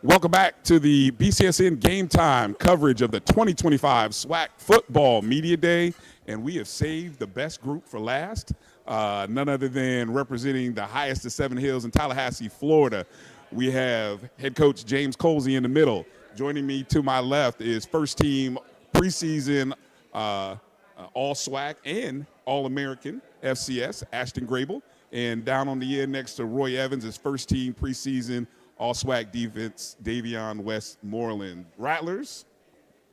Welcome back to the BCSN Game Time coverage of the 2025 SWAC Football Media Day, and we have saved the best group for last. None other than representing the highest of Seven Hills in Tallahassee, Florida. We have head coach James Colzie in the middle. Joining me to my left is first team preseason All SWAC and All American FCS, Ashton Grable. And down on the end next to Roy Eavins is first team preseason All SWAC defense, Davion Westmoreland. Rattlers,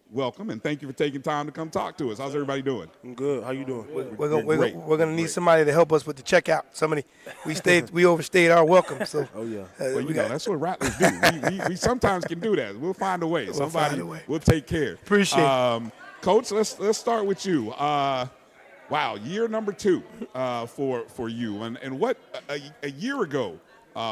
welcome, and thank you for taking time to come talk to us. How's everybody doing? I'm good. How you doing? We're gonna need somebody to help us with the checkout. We overstayed our welcome. So Oh yeah. Well, that's what Rattlers do. We sometimes can do that. We'll find a way. Somebody will take care. Appreciate it. Coach, let's start with you. Wow, year number 2 for you, and what a year ago.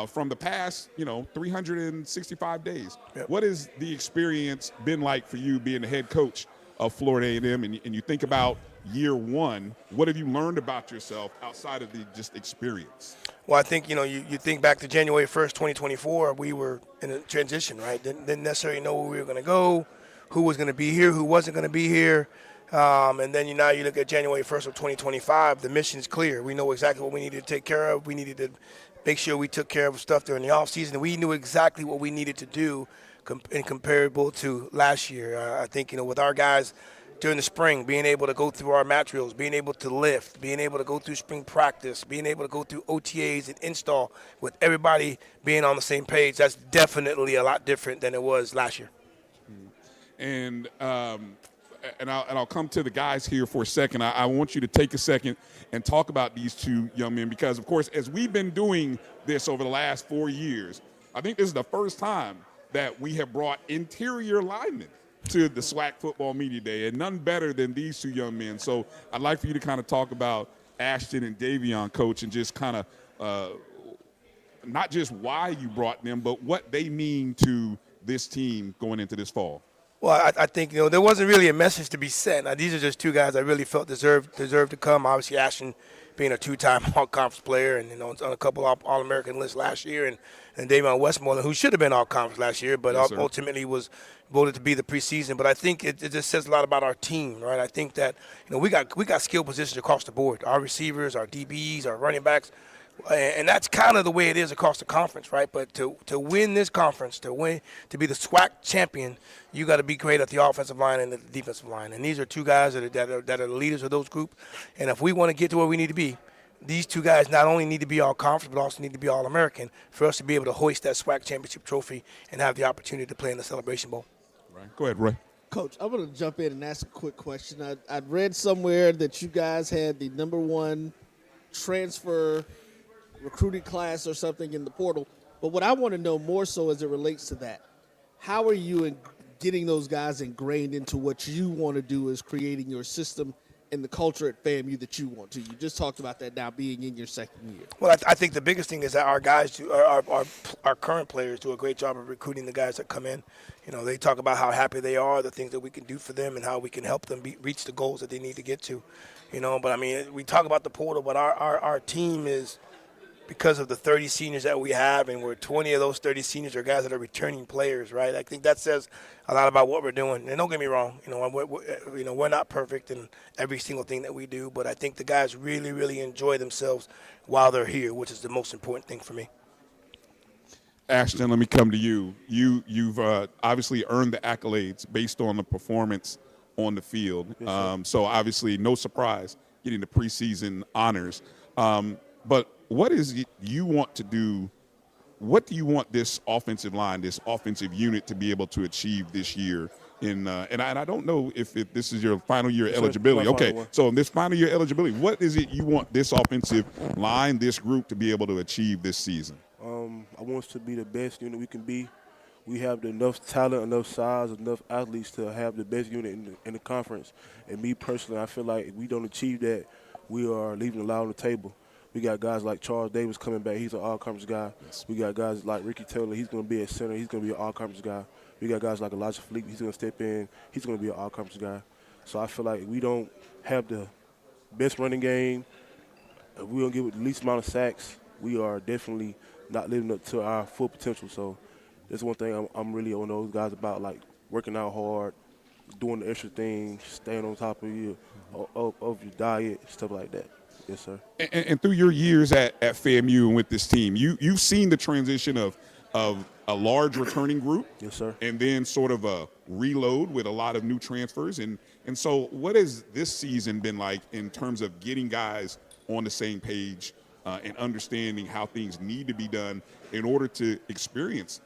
From the past, 365 days. Yep. What has the experience been like for you being the head coach of Florida A&M? And you think about year 1, what have you learned about yourself outside of the just experience? Well, I think, you think back to January 1st, 2024, we were in a transition, right? Didn't necessarily know where we were going to go, who was going to be here, who wasn't going to be here. And then now you look at January 1st of 2025, the mission's clear. We know exactly what we needed to take care of. We needed to make sure we took care of stuff during the offseason. We knew exactly what we needed to do in comparable to last year. I think, with our guys during the spring, being able to go through our mat drills, being able to lift, being able to go through spring practice, being able to go through OTAs and install with everybody being on the same page, that's definitely a lot different than it was last year. And I'll come to the guys here for a second. I want you to take a second and talk about these two young men because, of course, as we've been doing this over the last 4 years, I think this is the first time that we have brought interior linemen to the SWAC Football Media Day, and none better than these two young men. So I'd like for you to kind of talk about Ashton and Davion, Coach, and just kind of not just why you brought them, but what they mean to this team going into this fall. Well, I think, there wasn't really a message to be sent. Now, these are just two guys I really felt deserved to come. Obviously, Ashton being a 2-time all-conference player and, on a couple All-American lists last year, and Davion Westmoreland, who should have been all-conference last year, but yes, ultimately was voted to be the preseason. But I think it just says a lot about our team, right? I think that, we got skill positions across the board. Our receivers, our DBs, our running backs. And that's kind of the way it is across the conference, right? But to win this conference, to be the SWAC champion, you got to be great at the offensive line and the defensive line. And these are two guys that are the leaders of those groups. And if we want to get to where we need to be, these two guys not only need to be all conference, but also need to be all American for us to be able to hoist that SWAC championship trophy and have the opportunity to play in the Celebration Bowl. Right. Go ahead, Roy. Coach, I'm going to jump in and ask a quick question. I'd read somewhere that you guys had the number 1 transfer recruiting class or something in the portal. But what I want to know more so as it relates to that, how are you getting those guys ingrained into what you want to do is creating your system and the culture at FAMU that you want to? You just talked about that now being in your second year. Well, I think the biggest thing is that our guys, our current players do a great job of recruiting the guys that come in. They talk about how happy they are, the things that we can do for them, and how we can help them reach the goals that they need to get to. But, we talk about the portal, but our team is – because of the 30 seniors that we have, and 20 of those 30 seniors are guys that are returning players, right? I think that says a lot about what we're doing. And don't get me wrong, we're not perfect in every single thing that we do, but I think the guys really, really enjoy themselves while they're here, which is the most important thing for me. Ashton, let me come to you. You've obviously earned the accolades based on the performance on the field. Yes, so obviously, no surprise getting the preseason honors. But what is it you want to do? What do you want this offensive line, this offensive unit, to be able to achieve this year? And I don't know if this is your final year eligibility. Okay, so in this final year eligibility, what is it you want this offensive line, this group, to be able to achieve this season? I want us to be the best unit we can be. We have enough talent, enough size, enough athletes to have the best unit in the conference. And me personally, I feel like if we don't achieve that, we are leaving a lot on the table. We got guys like Charles Davis coming back. He's an all-conference guy. Yes. We got guys like Ricky Taylor. He's going to be at center. He's going to be an all-conference guy. We got guys like Elijah Philippe. He's going to step in. He's going to be an all-conference guy. So I feel like we don't have the best running game. If we don't give it the least amount of sacks, we are definitely not living up to our full potential. So That's one thing I'm really on those guys about, like working out hard, doing the extra things, staying on top of of your diet, stuff like that. Yes, sir. And through your years at FAMU and with this team, you've seen the transition of a large returning group, Yes, sir. and then sort of a reload with a lot of new transfers. And so what has this season been like in terms of getting guys on the same page and understanding how things need to be done in order to experience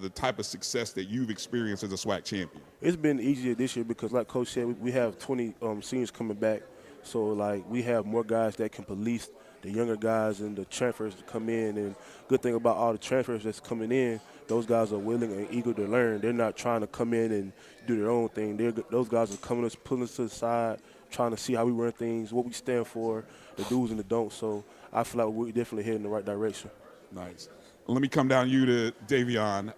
the type of success that you've experienced as a SWAC champion? It's been easier this year because, like Coach said, we have 20 seniors coming back. So, like, we have more guys that can police the younger guys and the transfers to come in. And good thing about all the transfers that's coming in, those guys are willing and eager to learn. They're not trying to come in and do their own thing. Those guys are coming us, pulling us to the side, trying to see how we run things, what we stand for, the do's and the don'ts. So I feel like we're definitely heading in the right direction. Nice. Let me come down you to Davion.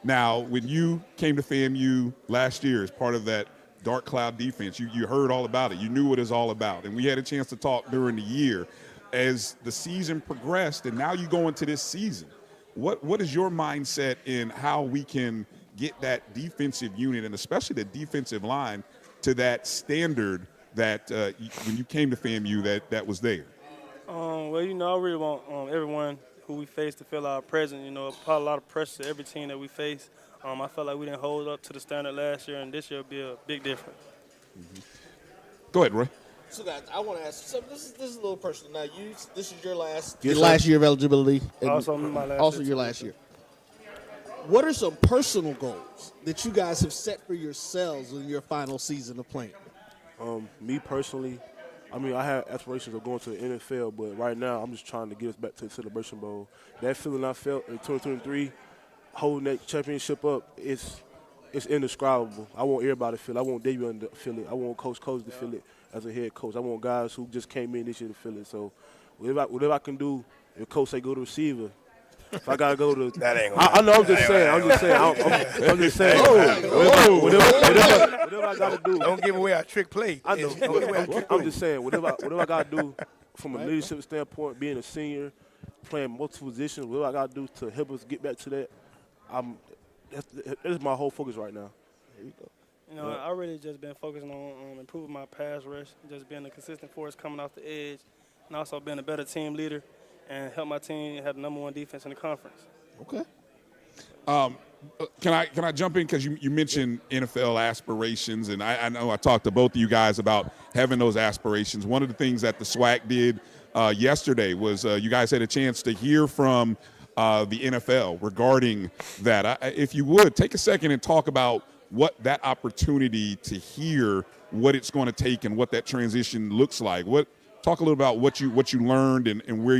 Now, when you came to FAMU last year as part of that dark cloud defense, you heard all about it. You knew what it's all about. And we had a chance to talk during the year. As the season progressed, and now you go into this season, what is your mindset in how we can get that defensive unit, and especially the defensive line, to that standard that when you came to FAMU that was there? Well, you know, I really want everyone who we face to feel our presence. You know, apply a lot of pressure to every team that we face. I felt like we didn't hold up to the standard last year, and this year will be a big difference. Mm-hmm. Go ahead, Roy. So, guys, I want to ask you something. This is a little personal. Now, this is your last year of eligibility. And also your last year. What are some personal goals that you guys have set for yourselves in your final season of playing? Me personally, I mean, I have aspirations of going to the NFL, but right now I'm just trying to get us back to the Celebration Bowl. That feeling I felt in 2023, holding that championship up, it's indescribable. I want everybody to feel it. I want Davion to feel it. I want Coach Colzie to feel it as a head coach. I want guys who just came in this year to feel it. So whatever I can do, if Coach say go to receiver, if I gotta go to, That ain't I know. I'm just saying. I'm just saying. Whatever I gotta do. Don't give away our trick play. I know. I'm just saying. Whatever I gotta do from a leadership standpoint, being a senior, playing multiple positions, whatever I gotta do to help us get back to that, that's my whole focus right now. There you go. You know, I really just been focusing on improving my pass rush, just being a consistent force coming off the edge, and also being a better team leader and help my team have the #1 defense in the conference. Okay. Can I jump in, because you mentioned NFL aspirations, and I know I talked to both of you guys about having those aspirations. One of the things that the SWAC did yesterday was you guys had a chance to hear from the NFL regarding that. If you would, take a second and talk about what that opportunity to hear what it's going to take and what that transition looks like. Talk a little about what you learned and where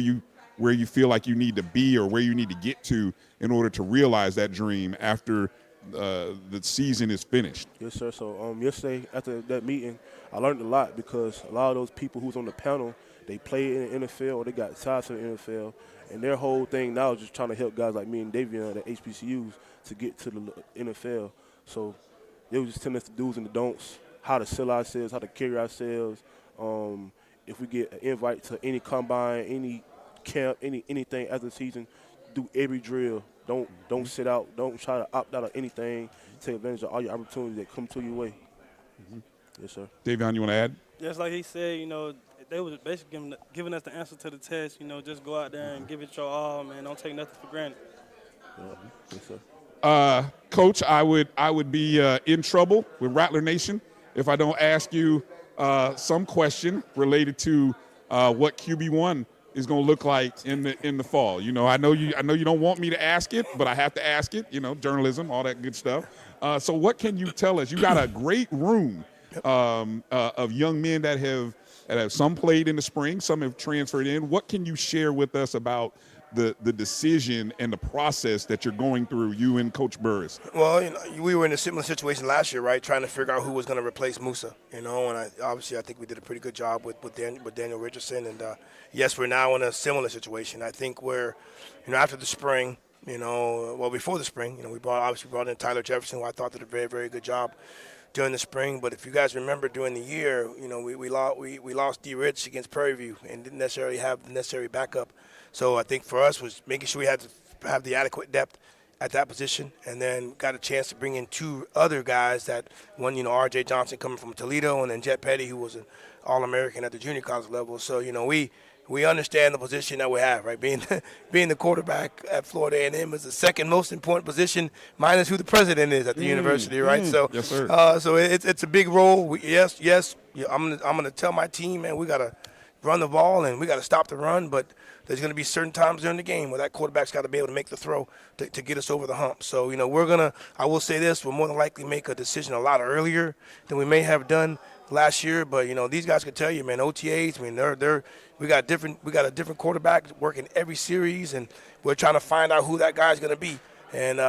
you feel like you need to be or where you need to get to in order to realize that dream after the season is finished. Yes, sir. So yesterday after that meeting, I learned a lot because a lot of those people who's on the panel, they play in the NFL or they got ties to the NFL, and their whole thing now is just trying to help guys like me and Davion at HBCUs to get to the NFL. So they were just telling us the do's and the don'ts, how to sell ourselves, how to carry ourselves. If we get an invite to any combine, any camp, anything after the season, do every drill. Don't sit out. Don't try to opt out of anything. Take advantage of all your opportunities that come to your way. Mm-hmm. Yes, sir. Davion, you want to add? Just like he said, you know, they was basically giving us the answer to the test. You know, just go out there and give it your all, man. Don't take nothing for granted. Yeah. Yes, sir. Coach, I would be in trouble with Rattler Nation if I don't ask you some question related to what QB1 is going to look like in the fall. You know, I know you don't want me to ask it, but I have to ask it. You know, journalism, all that good stuff. So what can you tell us? You got a great room of young men that have some played in the spring, some have transferred in. What can you share with us about the decision and the process that you're going through, you and Coach Burris? Well, you know, we were in a similar situation last year, right, trying to figure out who was going to replace Musa, you know, and I think we did a pretty good job with Daniel Richardson, and yes, we're now in a similar situation. I think we're, you know, after the spring, you know, well, before the spring, you know, we brought in Tyler Jefferson, who I thought did a very, very good job during the spring. But if you guys remember during the year, you know, we lost D. Rich against Prairie View and didn't necessarily have the necessary backup. So I think for us was making sure we had to have the adequate depth at that position, and then got a chance to bring in 2 other guys that one, R.J. Johnson coming from Toledo, and then Jet Petty, who was an All-American at the junior college level. So, we understand the position that we have, right? Being the quarterback at Florida A&M is the second most important position, minus who the president is at the university, right? So, yes, sir. So it's a big role. I'm gonna tell my team, man, we gotta run the ball and we gotta stop the run, but there's going to be certain times during the game where that quarterback's got to be able to make the throw to get us over the hump. So, I will say this, we'll more than likely make a decision a lot earlier than we may have done last year. But, these guys could tell you, man, OTAs, we got a different quarterback working every series, and we're trying to find out who that guy's going to be. And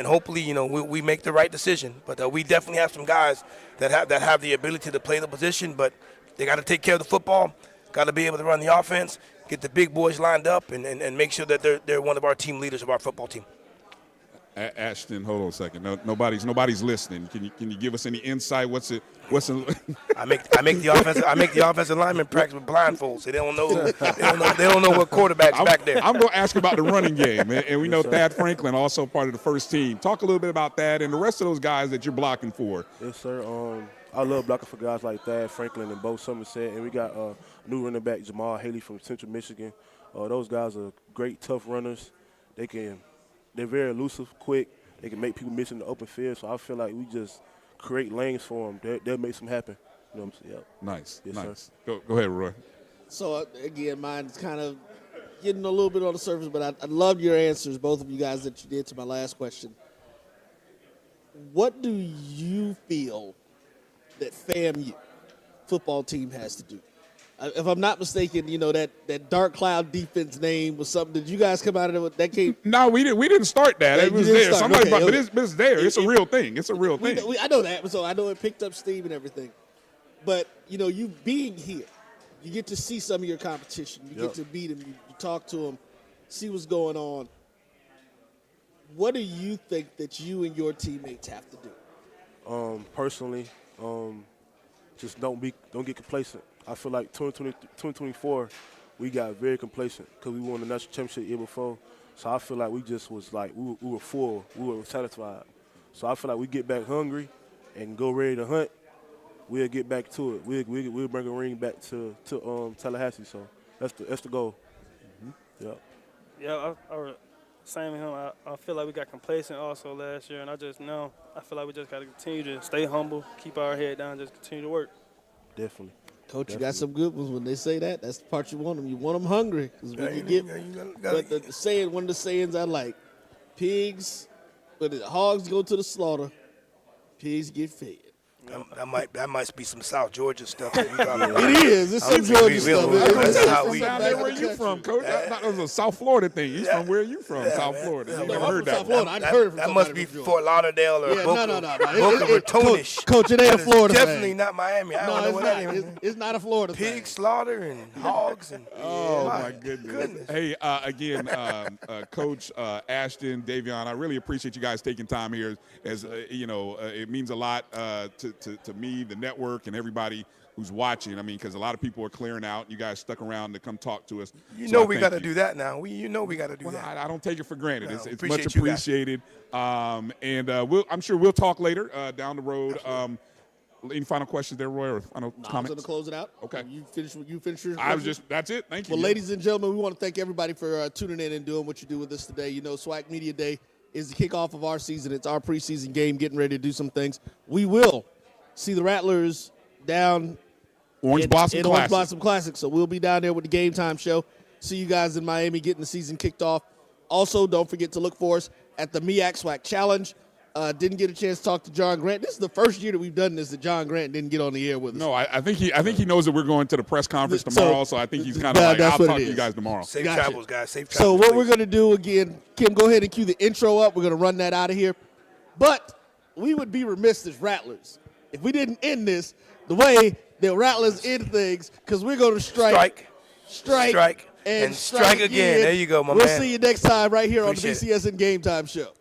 hopefully, we make the right decision. But we definitely have some guys that have the ability to play the position, but they got to take care of the football, got to be able to run the offense, get the big boys lined up, and make sure that they're one of our team leaders of our football team. Ashton, hold on a second. No, nobody's listening. Can you give us any insight? What's in I make the offensive linemen practice with blindfolds. So they don't know what quarterback's back there. I'm going to ask about the running game, and we know Thad Franklin also part of the first team. Talk a little bit about that and the rest of those guys that you're blocking for. Yes, sir. I love blocking for guys like Thad Franklin and Bo Somerset, and we got new running back Jamal Haley from Central Michigan. Those guys are great, tough runners. They're very elusive, quick. They can make people miss in the open field. So I feel like we just create lanes for them. They'll make some happen. You know what I'm saying? Yep. Nice, yes, nice. Go ahead, Roy. So, again, mine's kind of getting a little bit on the surface, but I love your answers, both of you guys, that you did to my last question. What do you feel that FAMU football team has to do? If I'm not mistaken, that dark cloud defense name was something. Did you guys come out of it? That came? No, we didn't start that. It was there. Somebody, okay, but it's there. It's a real thing. It's a real thing. I know that, so I know it picked up steam and everything. But you being here, you get to see some of your competition. You get to meet them. You talk to them, see what's going on. What do you think that you and your teammates have to do? Personally, just don't get complacent. I feel like 2024, we got very complacent because we won the national championship the year before. So I feel like we just was like we were full, we were satisfied. So I feel like we get back hungry and go ready to hunt. We'll get back to it. We'll bring a ring back to Tallahassee. So that's the goal. Mm-hmm. Yeah. Same with him. I feel like we got complacent also last year, and I feel like we just got to continue to stay humble, keep our head down, just continue to work. Definitely. Coach, you got some good ones. When they say that, that's the part you want them. You want them hungry. Because when you get, but the saying, one of the sayings I like, hogs go to the slaughter, pigs get fed. That might be some South Georgia stuff. It is. It's some Georgia stuff. Where you from, Coach? I thought it was a South Florida thing. He's from where are you from? South Florida. You never heard that. That must be Fort Lauderdale or Boca Raton. Coach, it ain't a Florida thing. Definitely not Miami. I don't know what that is. It's not a Florida thing. Pig slaughter and hogs and my goodness. Hey, again, Coach Ashton, Davion, I really appreciate you guys taking time here. As it means a lot to me, the network, and everybody who's watching. I mean, because a lot of people are clearing out. You guys stuck around to come talk to us. We got to do that now. We got to do that. I don't take it for granted. No, it's much appreciated. I'm sure we'll talk later down the road. Any final questions there, Roy, or final comments? I'm going to close it out. Okay. You finish your that's it. Thank you. Well, ladies and gentlemen, we want to thank everybody for tuning in and doing what you do with us today. SWAC Media Day is the kickoff of our season. It's our preseason game, getting ready to do some things. We will see the Rattlers down Orange Blossom Classic. So we'll be down there with the Game Time show. See you guys in Miami getting the season kicked off. Also, don't forget to look for us at the MEAC SWAC Challenge. Didn't get a chance to talk to John Grant. This is the first year that we've done this that John Grant didn't get on the air with us. No, I think he knows that we're going to the press conference tomorrow, so I think he's kind of like, I'll talk to you guys tomorrow. Safe travels, guys. Safe travels. So what we're going to do, again, Kim, go ahead and cue the intro up. We're going to run that out of here. But we would be remiss as Rattlers if we didn't end this the way that Rattlers end things, because we're going to strike, and strike again. There you go, my man. We'll see you next time right here on the Appreciate BCSN Game Time show.